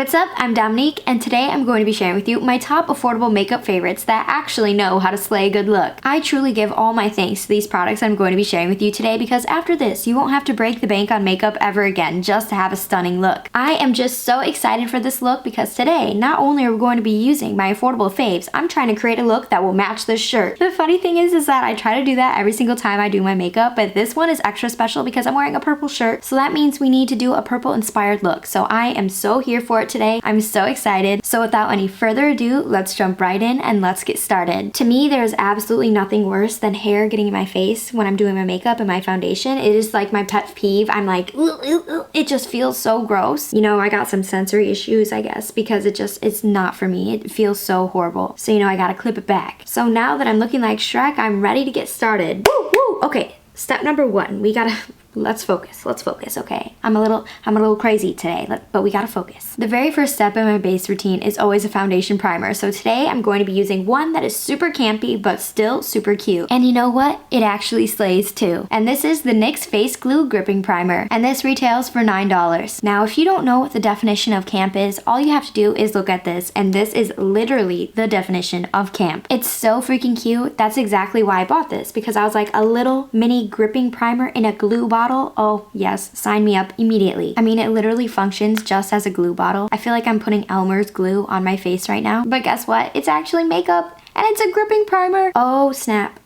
What's up? I'm Dominique, and today I'm going to be sharing with you my top affordable makeup favorites that actually know how to slay a good look. I truly give all my thanks to these products I'm going to be sharing with you today because after this, you won't have to break the bank on makeup ever again just to have a stunning look. I am just so excited for this look because today, not only are we going to be using my affordable faves, I'm trying to create a look that will match this shirt. The funny thing is that I try to do that every single time I do my makeup, but this one is extra special because I'm wearing a purple shirt, so that means we need to do a purple inspired look. So I am so here for it today. I'm so excited. So without any further ado, let's jump right in and let's get started. To me, there's absolutely nothing worse than hair getting in my face when I'm doing my makeup and my foundation. It is like my pet peeve. I'm like, it just feels so gross. You know, I got some sensory issues, I guess, because it's not for me. It feels so horrible. So, you know, I gotta clip it back. So now that I'm looking like Shrek, I'm ready to get started. Woo, woo. Okay, step number one, we gotta let's focus, okay? I'm a little crazy today, but we gotta focus. The very first step in my base routine is always a foundation primer. So today I'm going to be using one that is super campy, but still super cute. And you know what? It actually slays too. And this is the NYX Face Glue Gripping Primer. And this retails for $9. Now, if you don't know what the definition of camp is, all you have to do is look at this. And this is literally the definition of camp. It's so freaking cute. That's exactly why I bought this, because I was like, a little mini gripping primer in a glue bottle. Oh yes, sign me up immediately. I mean, it literally functions just as a glue bottle. I feel like I'm putting Elmer's glue on my face right now, but guess what? It's actually makeup and it's a gripping primer. Oh snap.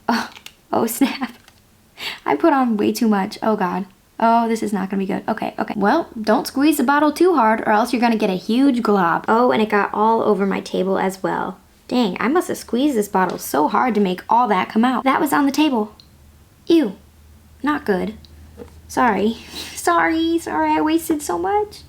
Oh snap. I put on way too much. Oh god. Oh, this is not gonna be good. Okay. Well, don't squeeze the bottle too hard or else you're gonna get a huge glob. Oh, and it got all over my table as well. Dang, I must have squeezed this bottle so hard to make all that come out. That was on the table. Ew. Not good. Sorry, I wasted so much.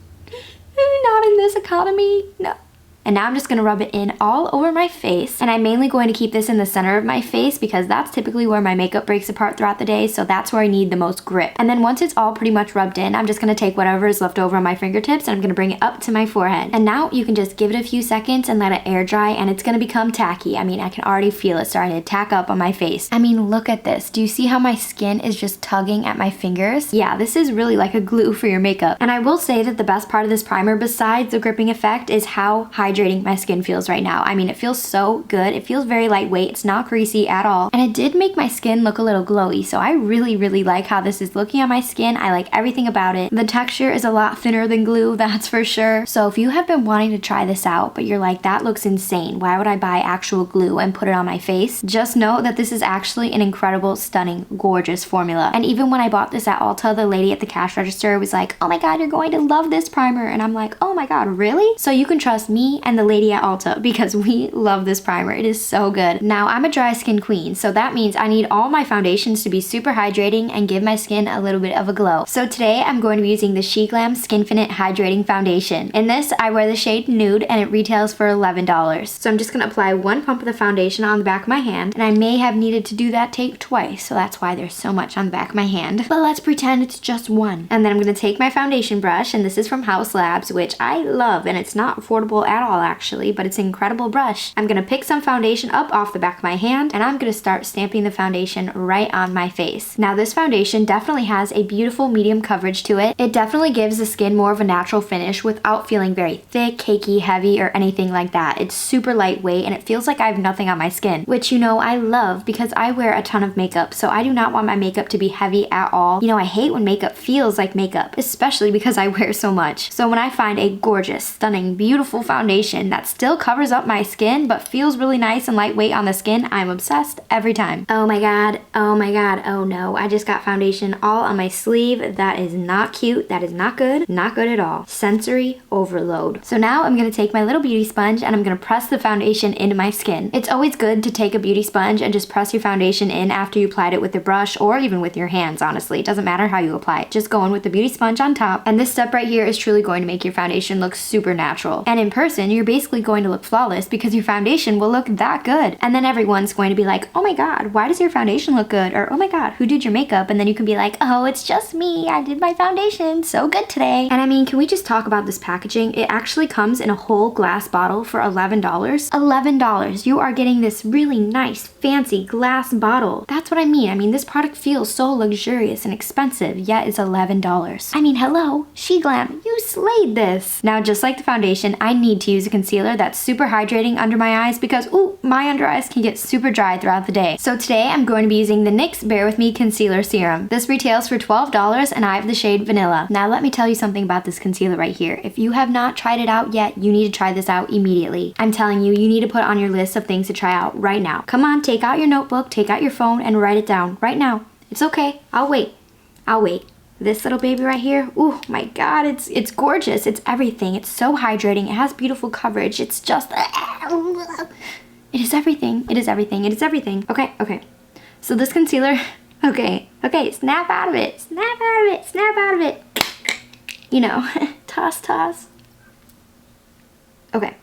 Not in this economy, no. And now I'm just gonna rub it in all over my face. And I'm mainly going to keep this in the center of my face because that's typically where my makeup breaks apart throughout the day, so that's where I need the most grip. And then once it's all pretty much rubbed in, I'm just gonna take whatever is left over on my fingertips and I'm gonna bring it up to my forehead. And now you can just give it a few seconds and let it air dry and it's gonna become tacky. I mean, I can already feel it starting to tack up on my face. I mean, look at this. Do you see how my skin is just tugging at my fingers? Yeah, this is really like a glue for your makeup. And I will say that the best part of this primer, besides the gripping effect, is how hydrating my skin feels right now. I mean, it feels so good. It feels very lightweight. It's not greasy at all. And it did make my skin look a little glowy. So I really like how this is looking on my skin. I like everything about it. The texture is a lot thinner than glue, that's for sure. So if you have been wanting to try this out, but you're like, that looks insane. Why would I buy actual glue and put it on my face? Just know that this is actually an incredible, stunning, gorgeous formula. And even when I bought this at Ulta, the lady at the cash register was like, oh my god, you're going to love this primer. And I'm like, oh my god, really? So you can trust me and the lady at Ulta because we love this primer. It is so good. Now, I'm a dry skin queen, so that means I need all my foundations to be super hydrating and give my skin a little bit of a glow. So today I'm going to be using the SHEGLAM Skinfinite Hydrating Foundation. In this, I wear the shade Nude and it retails for $11. So I'm just going to apply one pump of the foundation on the back of my hand, and I may have needed to do that tape twice, so that's why there's so much on the back of my hand. But let's pretend it's just one. And then I'm going to take my foundation brush, and this is from House Labs, which I love, and it's not affordable at all actually, but it's an incredible brush. I'm gonna pick some foundation up off the back of my hand and I'm gonna start stamping the foundation right on my face. Now this foundation definitely has a beautiful medium coverage to it. It definitely gives the skin more of a natural finish without feeling very thick, cakey, heavy, or anything like that. It's super lightweight and it feels like I have nothing on my skin, which you know I love because I wear a ton of makeup, so I do not want my makeup to be heavy at all. You know, I hate when makeup feels like makeup, especially because I wear so much. So when I find a gorgeous, stunning, beautiful foundation that still covers up my skin but feels really nice and lightweight on the skin, I'm obsessed every time. Oh my god, oh no, I just got foundation all on my sleeve. That is not cute, that is not good at all. Sensory overload. So now I'm gonna take my little beauty sponge and I'm gonna press the foundation into my skin. It's always good to take a beauty sponge and just press your foundation in after you applied it with the brush or even with your hands, honestly. It doesn't matter how you apply it. Just go in with the beauty sponge on top, and this step right here is truly going to make your foundation look super natural. And in person, foundation, you're basically going to look flawless because your foundation will look that good. And then everyone's going to be like, oh my god, why does your foundation look good? Or oh my god, who did your makeup? And then you can be like, oh, it's just me, I did my foundation so good today. And I mean, can we just talk about this packaging? It actually comes in a whole glass bottle for $11. $11. You are getting this really nice, fancy glass bottle. That's what I mean. I mean, this product feels so luxurious and expensive, yet it's $11. I mean, hello, SHEGLAM, you slayed this. Now, just like the foundation, I need to use a concealer that's super hydrating under my eyes because, ooh, my under eyes can get super dry throughout the day. So today I'm going to be using the NYX Bear With Me Concealer Serum. This retails for $12 and I have the shade Vanilla. Now let me tell you something about this concealer right here. If you have not tried it out yet, you need to try this out immediately. I'm telling you, you need to put on your list of things to try out right now. Come on, take out your notebook, take out your phone, and write it down right now. It's okay, I'll wait. I'll wait. This little baby right here, ooh my god, it's gorgeous. It's everything. It's so hydrating. It has beautiful coverage. It's just, it is everything. It is everything. It is everything. Okay, okay. So this concealer, okay, snap out of it. Snap out of it. Snap out of it. You know, toss, toss. Okay.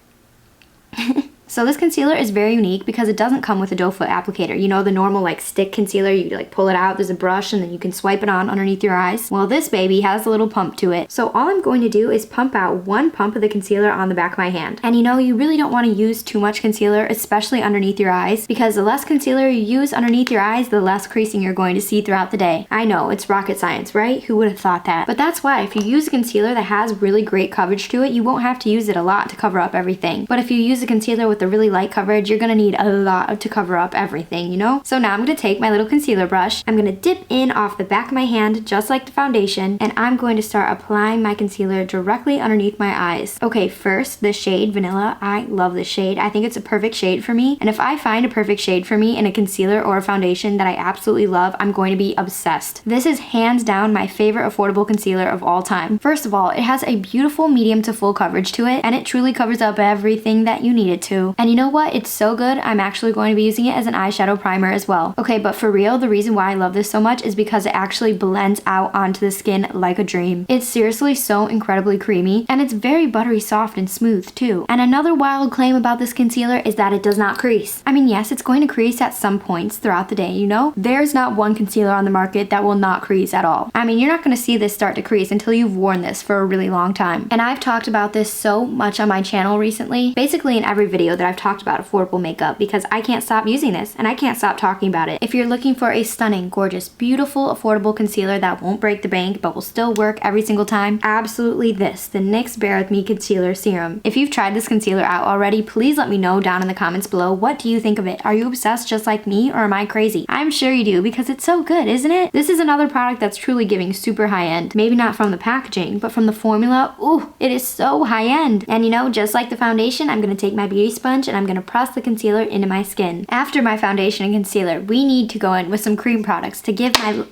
So this concealer is very unique because it doesn't come with a doe foot applicator. You know, the normal like stick concealer, you like pull it out, there's a brush, and then you can swipe it on underneath your eyes. Well, this baby has a little pump to it. So all I'm going to do is pump out one pump of the concealer on the back of my hand. And you know, you really don't want to use too much concealer, especially underneath your eyes, because the less concealer you use underneath your eyes, the less creasing you're going to see throughout the day. I know, it's rocket science, right? Who would have thought that? But that's why if you use a concealer that has really great coverage to it, you won't have to use it a lot to cover up everything. But if you use a concealer with a really light coverage, you're gonna need a lot to cover up everything, you know? So now I'm gonna take my little concealer brush, I'm gonna dip in off the back of my hand just like the foundation, and I'm going to start applying my concealer directly underneath my eyes. Okay, first, the shade Vanilla. I love this shade. I think it's a perfect shade for me, and if I find a perfect shade for me in a concealer or a foundation that I absolutely love, I'm going to be obsessed. This is hands down my favorite affordable concealer of all time. First of all, it has a beautiful medium to full coverage to it, and it truly covers up everything that you need it to. And you know what? It's so good, I'm actually going to be using it as an eyeshadow primer as well. Okay, but for real, the reason why I love this so much is because it actually blends out onto the skin like a dream. It's seriously so incredibly creamy, and it's very buttery soft and smooth too. And another wild claim about this concealer is that it does not crease. I mean, yes, it's going to crease at some points throughout the day, you know? There's not one concealer on the market that will not crease at all. I mean, you're not going to see this start to crease until you've worn this for a really long time. And I've talked about this so much on my channel recently, basically in every video that I've talked about affordable makeup, because I can't stop using this and I can't stop talking about it. If you're looking for a stunning, gorgeous, beautiful, affordable concealer that won't break the bank but will still work every single time, absolutely this, the NYX Bear With Me Concealer Serum. If you've tried this concealer out already, please let me know down in the comments below. What do you think of it? Are you obsessed just like me, or am I crazy? I'm sure you do, because it's so good, isn't it? This is another product that's truly giving super high end. Maybe not from the packaging, but from the formula. Ooh, it is so high end. And you know, just like the foundation, I'm gonna take my beauty sponge and I'm gonna press the concealer into my skin. After my foundation and concealer, we need to go in with some cream products to give my...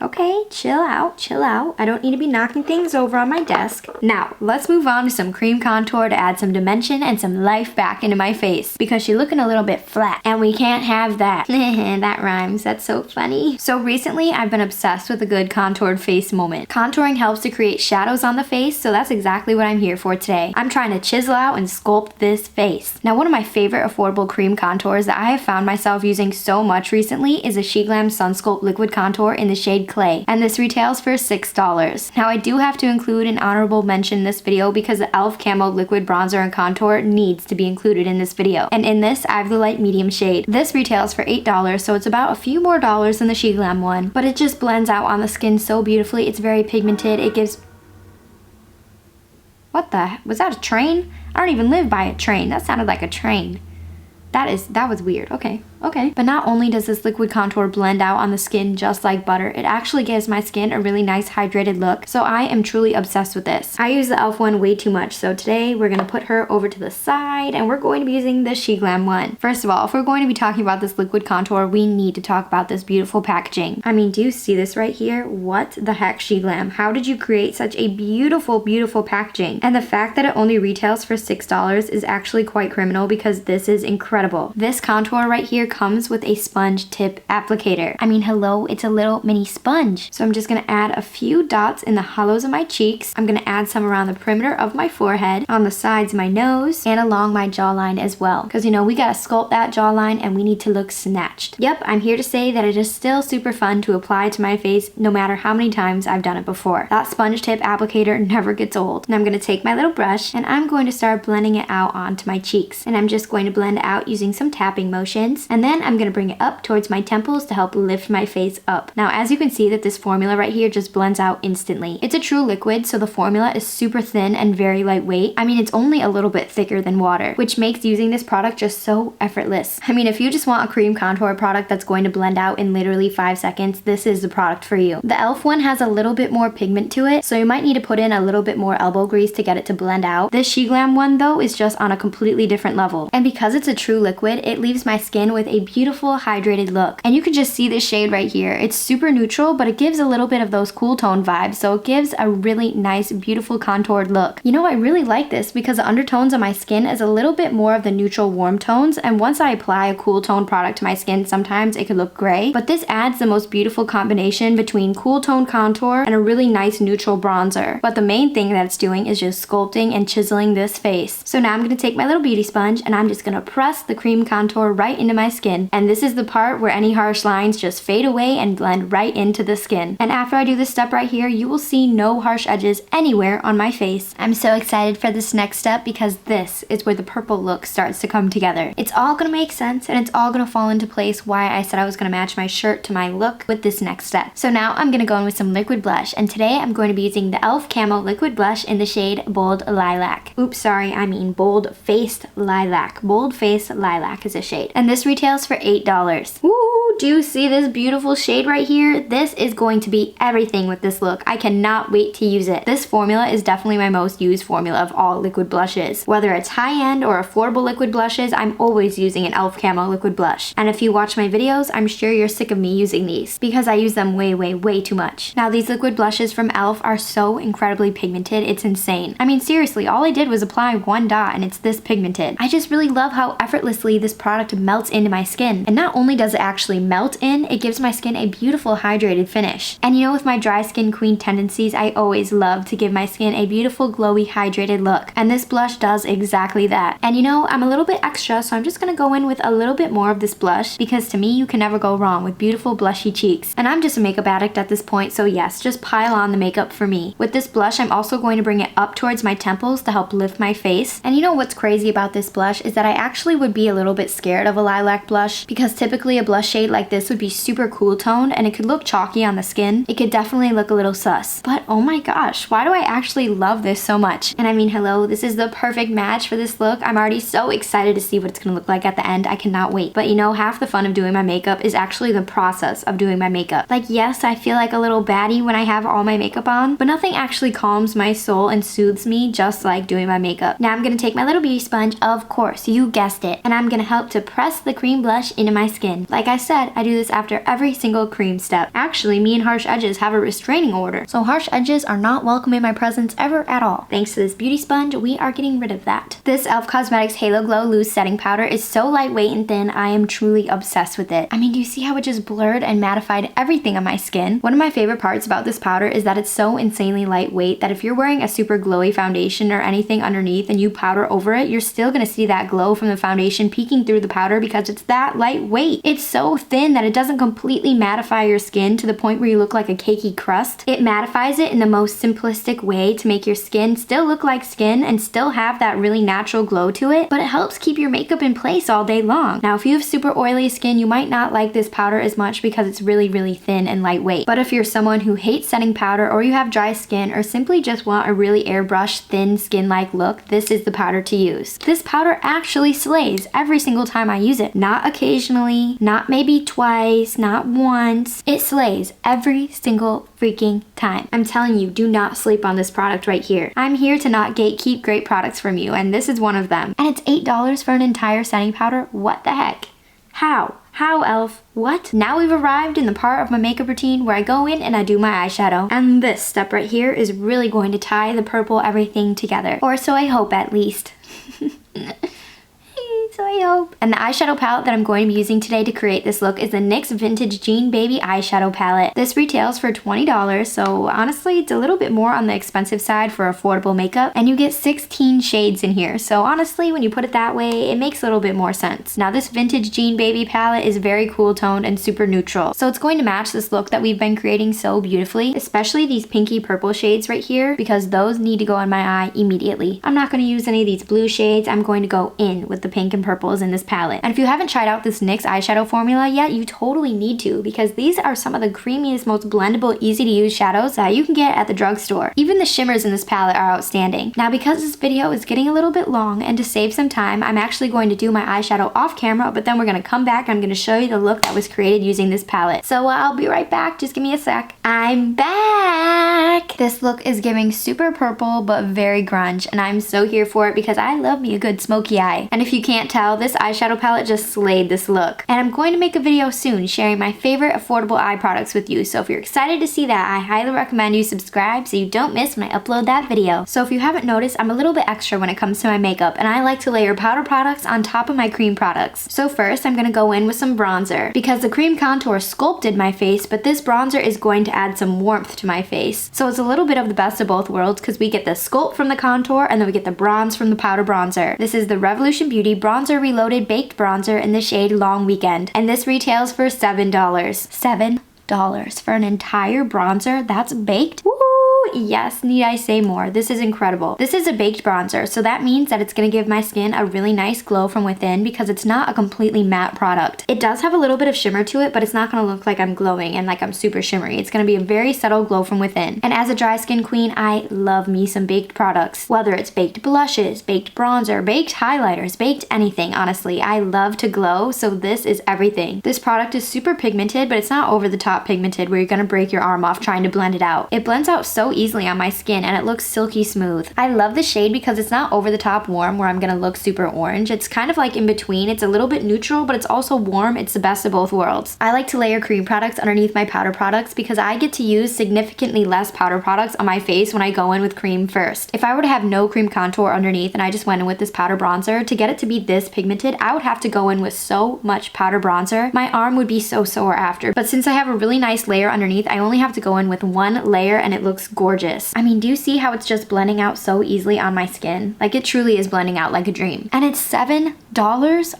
Okay, chill out. I don't need to be knocking things over on my desk. Now, let's move on to some cream contour to add some dimension and some life back into my face, because she's looking a little bit flat, and we can't have that. That rhymes, that's so funny. So recently, I've been obsessed with a good contoured face moment. Contouring helps to create shadows on the face, so that's exactly what I'm here for today. I'm trying to chisel out and sculpt this face. Now, one of my favorite affordable cream contours that I have found myself using so much recently is a SHEGLAM Sun Sculpt Liquid Contour in the shade Clay, and this retails for $6. Now, I do have to include an honorable mention in this video because the e.l.f. Camo Liquid Bronzer and Contour needs to be included in this video, and in this, I have the light medium shade. This retails for $8, so it's about a few more dollars than the SHEGLAM one, but it just blends out on the skin so beautifully. It's very pigmented. It gives... What the... Was that a train? I don't even live by a train. That sounded like a train. That was weird. Okay. But not only does this liquid contour blend out on the skin just like butter, it actually gives my skin a really nice hydrated look. So I am truly obsessed with this. I use the e.l.f. one way too much, so today we're going to put her over to the side and we're going to be using the SHEGLAM one. First of all, if we're going to be talking about this liquid contour, we need to talk about this beautiful packaging. I mean, do you see this right here? What the heck, SHEGLAM? How did you create such a beautiful, beautiful packaging? And the fact that it only retails for $6 is actually quite criminal, because this is incredible. This contour right here comes with a sponge tip applicator. I mean, hello, it's a little mini sponge. So I'm just gonna add a few dots in the hollows of my cheeks. I'm gonna add some around the perimeter of my forehead, on the sides of my nose, and along my jawline as well. Because you know, we gotta sculpt that jawline and we need to look snatched. Yep, I'm here to say that it is still super fun to apply to my face no matter how many times I've done it before. That sponge tip applicator never gets old. And I'm gonna take my little brush and I'm going to start blending it out onto my cheeks. And I'm just going to blend it out using some tapping motions. And then I'm gonna bring it up towards my temples to help lift my face up. Now, as you can see that this formula right here just blends out instantly. It's a true liquid, so the formula is super thin and very lightweight. I mean, it's only a little bit thicker than water, which makes using this product just so effortless. I mean, if you just want a cream contour product that's going to blend out in literally 5 seconds, this is the product for you. The e.l.f. one has a little bit more pigment to it, so you might need to put in a little bit more elbow grease to get it to blend out. This SHEGLAM one though is just on a completely different level. And because it's a true liquid, it leaves my skin with a beautiful hydrated look. And you can just see this shade right here. It's super neutral, but it gives a little bit of those cool tone vibes, so it gives a really nice, beautiful contoured look. You know, I really like this because the undertones on my skin is a little bit more of the neutral warm tones, and once I apply a cool tone product to my skin, sometimes it could look gray, but this adds the most beautiful combination between cool tone contour and a really nice neutral bronzer. But the main thing that it's doing is just sculpting and chiseling this face. So now I'm going to take my little beauty sponge and I'm just going to press the cream contour right into my skin, and this is the part where any harsh lines just fade away and blend right into the skin. And after I do this step right here, you will see no harsh edges anywhere on my face. I'm so excited for this next step because this is where the purple look starts to come together. It's all gonna make sense and it's all gonna fall into place why I said I was gonna match my shirt to my look with this next step. So now I'm gonna go in with some liquid blush, and today I'm going to be using the e.l.f. Camo liquid blush in the shade Bold Lilac. Oops, sorry, I mean Bold Faced Lilac. Bold Faced Lilac is a shade. And this retails for $8. Woo! Do you see this beautiful shade right here? This is going to be everything with this look. I cannot wait to use it. This formula is definitely my most used formula of all liquid blushes. Whether it's high-end or affordable liquid blushes, I'm always using an e.l.f. Camo liquid blush. And if you watch my videos, I'm sure you're sick of me using these because I use them way too much. Now, these liquid blushes from e.l.f. are so incredibly pigmented, it's insane. I mean, seriously, all I did was apply one dot and it's this pigmented. I just really love how effortlessly this product melts into my skin. And not only does it actually melt in, it gives my skin a beautiful hydrated finish. And you know, with my dry skin queen tendencies, I always love to give my skin a beautiful glowy hydrated look. And this blush does exactly that. And you know, I'm a little bit extra, so I'm just gonna go in with a little bit more of this blush because to me, you can never go wrong with beautiful blushy cheeks. And I'm just a makeup addict at this point, so yes, just pile on the makeup for me. With this blush, I'm also going to bring it up towards my temples to help lift my face. And you know what's crazy about this blush is that I actually would be a little bit scared of a lilac blush because typically a blush shade like this would be super cool toned and it could look chalky on the skin. It could definitely look a little sus. But oh my gosh, why do I actually love this so much? And I mean, hello, this is the perfect match for this look. I'm already so excited to see what it's gonna look like at the end. I cannot wait. But you know, half the fun of doing my makeup is actually the process of doing my makeup. Like, yes, I feel like a little baddie when I have all my makeup on, but nothing actually calms my soul and soothes me just like doing my makeup. Now I'm gonna take my little beauty sponge, of course, you guessed it, and I'm gonna help to press the cream blush into my skin. Like I said, I do this after every single cream step. Actually, me and harsh edges have a restraining order, so harsh edges are not welcome in my presence ever at all. Thanks to this beauty sponge, we are getting rid of that. This e.l.f. Cosmetics Halo Glow Loose Setting Powder is so lightweight and thin, I am truly obsessed with it. I mean, do you see how it just blurred and mattified everything on my skin? One of my favorite parts about this powder is that it's so insanely lightweight that if you're wearing a super glowy foundation or anything underneath and you powder over it, you're still gonna see that glow from the foundation peeking through the powder because it's that lightweight. It's so thin that it doesn't completely mattify your skin to the point where you look like a cakey crust. It mattifies it in the most simplistic way to make your skin still look like skin and still have that really natural glow to it, but it helps keep your makeup in place all day long. Now, if you have super oily skin, you might not like this powder as much because it's really thin and lightweight. But if you're someone who hates setting powder, or you have dry skin, or simply just want a really airbrush, thin, skin-like look, this is the powder to use. This powder actually slays every single time I use it. Not occasionally, not maybe twice, not once. It slays every single freaking time. I'm telling you, do not sleep on this product right here. I'm here to not gatekeep great products from you, and this is one of them. And it's $8 for an entire setting powder? What the heck? How? How, e.l.f.? What? Now we've arrived in the part of my makeup routine where I go in and I do my eyeshadow. And this step right here is really going to tie the purple everything together. Or so I hope, at least. so I hope. And the eyeshadow palette that I'm going to be using today to create this look is the NYX Vintage Jean Baby Eyeshadow Palette. This retails for $20, so honestly, it's a little bit more on the expensive side for affordable makeup, and you get 16 shades in here. So honestly, when you put it that way, it makes a little bit more sense. Now this Vintage Jean Baby palette is very cool toned and super neutral, so it's going to match this look that we've been creating so beautifully, especially these pinky purple shades right here, because those need to go on my eye immediately. I'm not going to use any of these blue shades. I'm going to go in with the pink and purples in this palette. And if you haven't tried out this NYX eyeshadow formula yet, you totally need to, because these are some of the creamiest, most blendable, easy to use shadows that you can get at the drugstore. Even the shimmers in this palette are outstanding. Now because this video is getting a little bit long, and to save some time, I'm actually going to do my eyeshadow off camera, but then we're going to come back and I'm going to show you the look that was created using this palette. So I'll be right back. Just give me a sec. I'm back! This look is giving super purple but very grunge, and I'm so here for it because I love me a good smoky eye. And if you can't tell, this eyeshadow palette just slayed this look. And I'm going to make a video soon sharing my favorite affordable eye products with you, so if you're excited to see that, I highly recommend you subscribe so you don't miss when I upload that video. So if you haven't noticed, I'm a little bit extra when it comes to my makeup, and I like to layer powder products on top of my cream products. So first, I'm going to go in with some bronzer, because the cream contour sculpted my face, but this bronzer is going to add some warmth to my face. So it's a little bit of the best of both worlds, because we get the sculpt from the contour and then we get the bronze from the powder bronzer. This is the Revolution Beauty Bronzer Reloaded Baked Bronzer in the shade Long Weekend, and this retails for $7. $7 for an entire bronzer that's baked? Woo! Yes, need I say more? This is incredible. This is a baked bronzer, so that means that it's going to give my skin a really nice glow from within, because it's not a completely matte product. It does have a little bit of shimmer to it, but it's not going to look like I'm glowing and like I'm super shimmery. It's going to be a very subtle glow from within. And as a dry skin queen, I love me some baked products. Whether it's baked blushes, baked bronzer, baked highlighters, baked anything, honestly. I love to glow, so this is everything. This product is super pigmented, but it's not over the top pigmented where you're going to break your arm off trying to blend it out. It blends out so easily on my skin, and it looks silky smooth. I love the shade because it's not over the top warm where I'm gonna look super orange. It's kind of like in between. It's a little bit neutral, but it's also warm. It's the best of both worlds. I like to layer cream products underneath my powder products because I get to use significantly less powder products on my face when I go in with cream first. If I were to have no cream contour underneath and I just went in with this powder bronzer, to get it to be this pigmented, I would have to go in with so much powder bronzer. My arm would be so sore after. But since I have a really nice layer underneath, I only have to go in with one layer and it looks gorgeous. I mean, do you see how it's just blending out so easily on my skin? Like, it truly is blending out like a dream. And it's $7?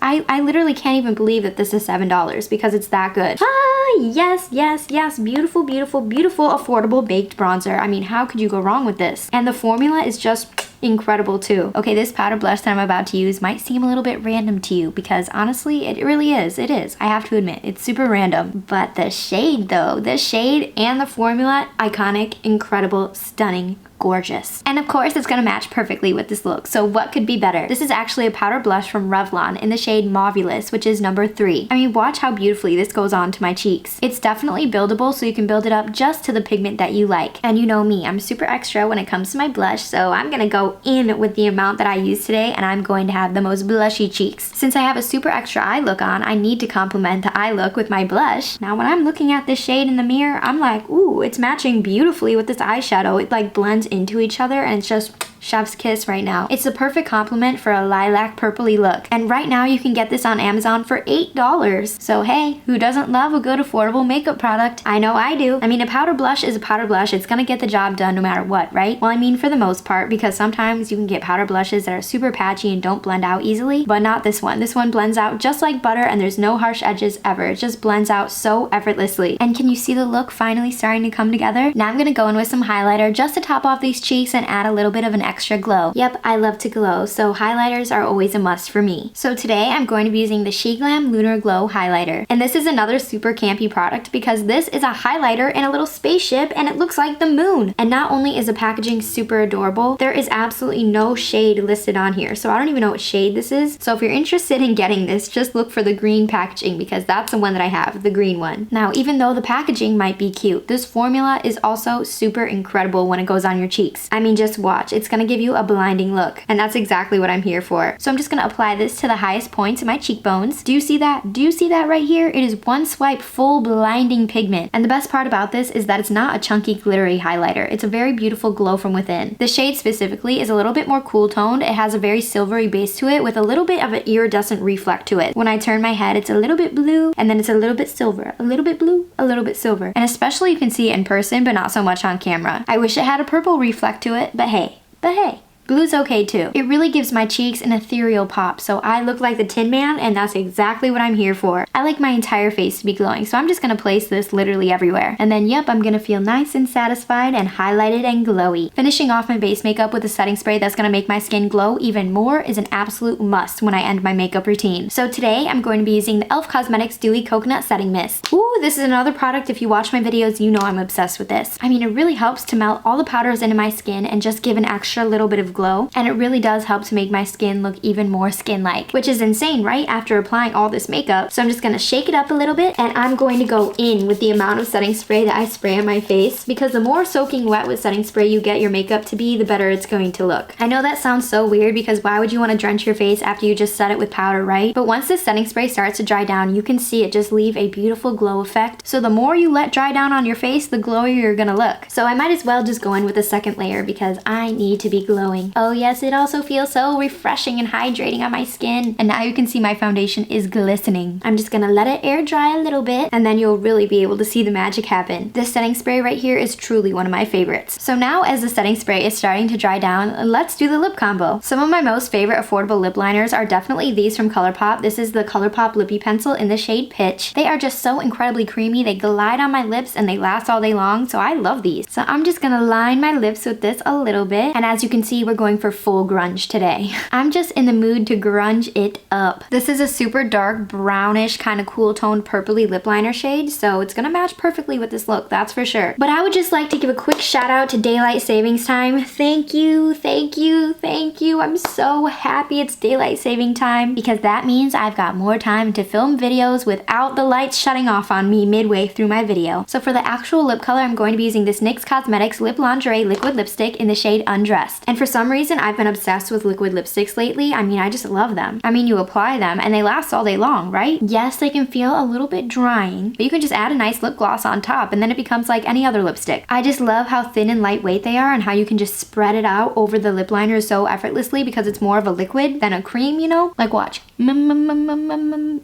I literally can't even believe that this is $7 because it's that good. Ah, yes, yes, yes. Beautiful, beautiful, beautiful, affordable baked bronzer. I mean, how could you go wrong with this? And the formula is just incredible too. Okay, this powder blush that I'm about to use might seem a little bit random to you, because honestly, it really is. It is. I have to admit, it's super random. But the shade though, the shade and the formula, iconic, incredible, stunning, gorgeous. And of course, it's gonna match perfectly with this look, so what could be better? This is actually a powder blush from Revlon in the shade Mauvulous, which is number 3. I mean, watch how beautifully this goes on to my cheeks. It's definitely buildable, so you can build it up just to the pigment that you like. And you know me, I'm super extra when it comes to my blush, so I'm gonna go in with the amount that I use today, and I'm going to have the most blushy cheeks. Since I have a super extra eye look on, I need to complement the eye look with my blush. Now, when I'm looking at this shade in the mirror, I'm like, ooh, it's matching beautifully with this eyeshadow. It like blends into each other, and it's just chef's kiss right now. It's the perfect complement for a lilac purpley look. And right now you can get this on Amazon for $8. So hey, who doesn't love a good affordable makeup product? I know I do. I mean, a powder blush is a powder blush. It's gonna get the job done no matter what, right? Well, I mean, for the most part, because sometimes you can get powder blushes that are super patchy and don't blend out easily, but not this one. This one blends out just like butter, and there's no harsh edges ever. It just blends out so effortlessly. And can you see the look finally starting to come together? Now I'm gonna go in with some highlighter just to top off these cheeks and add a little bit of an extra glow. Yep, I love to glow, so highlighters are always a must for me. So today I'm going to be using the SHEGLAM Lunar Glow Highlighter. And this is another super campy product because this is a highlighter in a little spaceship and it looks like the moon. And not only is the packaging super adorable, there is absolutely no shade listed on here. So I don't even know what shade this is. So if you're interested in getting this, just look for the green packaging because that's the one that I have, the green one. Now, even though the packaging might be cute, this formula is also super incredible when it goes on your cheeks. I mean, just watch. It's gonna gonna give you a blinding look. And that's exactly what I'm here for. So I'm just gonna apply this to the highest points of my cheekbones. Do you see that? Do you see that right here? It is one swipe full blinding pigment. And the best part about this is that it's not a chunky glittery highlighter. It's a very beautiful glow from within. The shade specifically is a little bit more cool toned. It has a very silvery base to it with a little bit of an iridescent reflect to it. When I turn my head, it's a little bit blue and then it's a little bit silver. A little bit blue, a little bit silver. And especially you can see it in person, but not so much on camera. I wish it had a purple reflect to it, but hey. Blue's okay too. It really gives my cheeks an ethereal pop, so I look like the Tin Man, and that's exactly what I'm here for. I like my entire face to be glowing, so I'm just gonna place this literally everywhere. And then yep, I'm gonna feel nice and satisfied and highlighted and glowy. Finishing off my base makeup with a setting spray that's gonna make my skin glow even more is an absolute must when I end my makeup routine. So today I'm going to be using the e.l.f. Cosmetics Dewy Coconut Setting Mist. Ooh, this is another product. If you watch my videos, you know I'm obsessed with this. I mean, it really helps to melt all the powders into my skin and just give an extra little bit of glow, and it really does help to make my skin look even more skin-like, which is insane, right? After applying all this makeup. So I'm just gonna shake it up a little bit, and I'm going to go in with the amount of setting spray that I spray on my face, because the more soaking wet with setting spray you get your makeup to be, the better it's going to look. I know that sounds so weird, because why would you want to drench your face after you just set it with powder, right? But once this setting spray starts to dry down, you can see it just leave a beautiful glow effect. So the more you let dry down on your face, the glowier you're gonna look. So I might as well just go in with a second layer, because I need to be glowing. Oh yes, it also feels so refreshing and hydrating on my skin. And now you can see my foundation is glistening. I'm just gonna let it air dry a little bit, and then you'll really be able to see the magic happen. This setting spray right here is truly one of my favorites. So now as the setting spray is starting to dry down, let's do the lip combo. Some of my most favorite affordable lip liners are definitely these from ColourPop. This is the ColourPop Lippy Pencil in the shade Pitch. They are just so incredibly creamy. They glide on my lips and they last all day long, so I love these. So I'm just gonna line my lips with this a little bit, and as you can see, we're going for full grunge today. I'm just in the mood to grunge it up. This is a super dark brownish kind of cool toned purpley lip liner shade, so it's gonna match perfectly with this look, that's for sure. But I would just like to give a quick shout out to daylight savings time. Thank you, thank you, thank you. I'm so happy it's daylight saving time, because that means I've got more time to film videos without the lights shutting off on me midway through my video. So for the actual lip color, I'm going to be using this NYX Cosmetics Lip Lingerie Liquid Lipstick in the shade Undressed. And for some reason, I've been obsessed with liquid lipsticks lately. I mean, I just love them. I mean, you apply them and they last all day long, right? Yes, they can feel a little bit drying, but you can just add a nice lip gloss on top and then it becomes like any other lipstick. I just love how thin and lightweight they are and how you can just spread it out over the lip liner so effortlessly, because it's more of a liquid than a cream, you know? Like watch.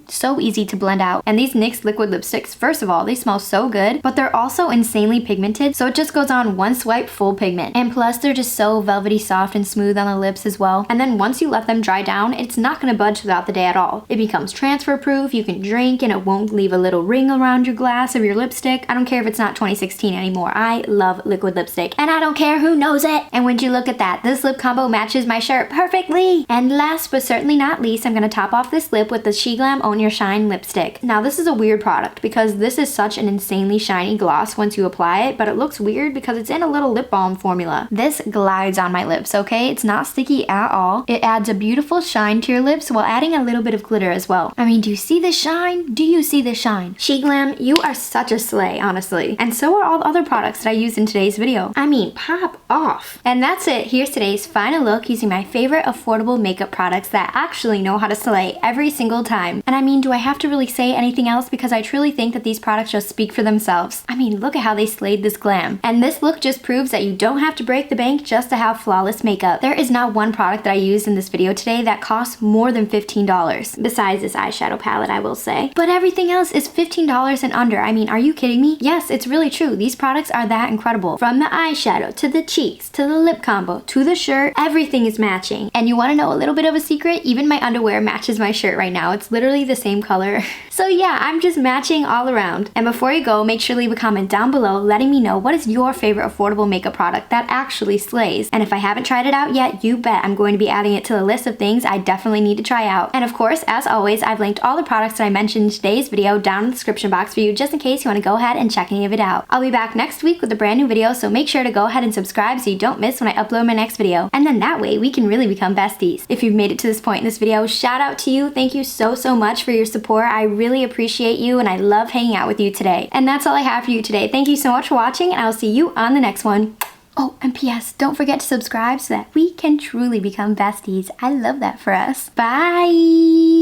So easy to blend out. And these NYX liquid lipsticks, first of all, they smell so good, but they're also insanely pigmented, so it just goes on one swipe full pigment. And plus they're just so velvety soft and smooth on the lips as well. And then once you let them dry down, it's not gonna budge throughout the day at all. It becomes transfer proof, you can drink, and it won't leave a little ring around your glass of your lipstick. I don't care if it's not 2016 anymore. I love liquid lipstick, and I don't care who knows it. And would you look at that, this lip combo matches my shirt perfectly. And last but certainly not least, I'm gonna top off this lip with the SHEGLAM Own Your Shine lipstick. Now this is a weird product because this is such an insanely shiny gloss once you apply it, but it looks weird because it's in a little lip balm formula. This glides on my lips, okay? It's not sticky at all. It adds a beautiful shine to your lips while adding a little bit of glitter as well. I mean, do you see the shine? Do you see the shine? SHEGLAM, you are such a slay, honestly. And so are all the other products that I used in today's video. I mean, pop off. And that's it. Here's today's final look using my favorite affordable makeup products that actually know how to slay every single time. And I mean, do I have to really say anything else? Because I truly think that these products just speak for themselves. I mean, look at how they slayed this glam. And this look just proves that you don't have to break the bank just to have flawless makeup. There is not one product that I used in this video today that costs more than $15. Besides this eyeshadow palette, I will say. But everything else is $15 and under. I mean, are you kidding me? Yes, it's really true. These products are that incredible. From the eyeshadow, to the cheeks, to the lip combo, to the shirt, everything is matching. And you want to know a little bit of a secret? Even my underwear matches my shirt right now. It's literally the same color. So yeah, I'm just matching all around. And before you go, make sure to leave a comment down below letting me know what is your favorite affordable makeup product that actually slays. And if I haven't tried it out yet, you bet I'm going to be adding it to the list of things I definitely need to try out. And of course, as always, I've linked all the products that I mentioned in today's video down in the description box for you, just in case you want to go ahead and check any of it out. I'll be back next week with a brand new video, so make sure to go ahead and subscribe so you don't miss when I upload my next video. And then that way we can really become besties. If you've made it to this point in this video, shout out to you. Thank you so much for your support. I really appreciate you and I love hanging out with you today. And that's all I have for you today. Thank you so much for watching, and I'll see you on the next one. Oh, and P.S. don't forget to subscribe so that we can truly become besties. I love that for us. Bye!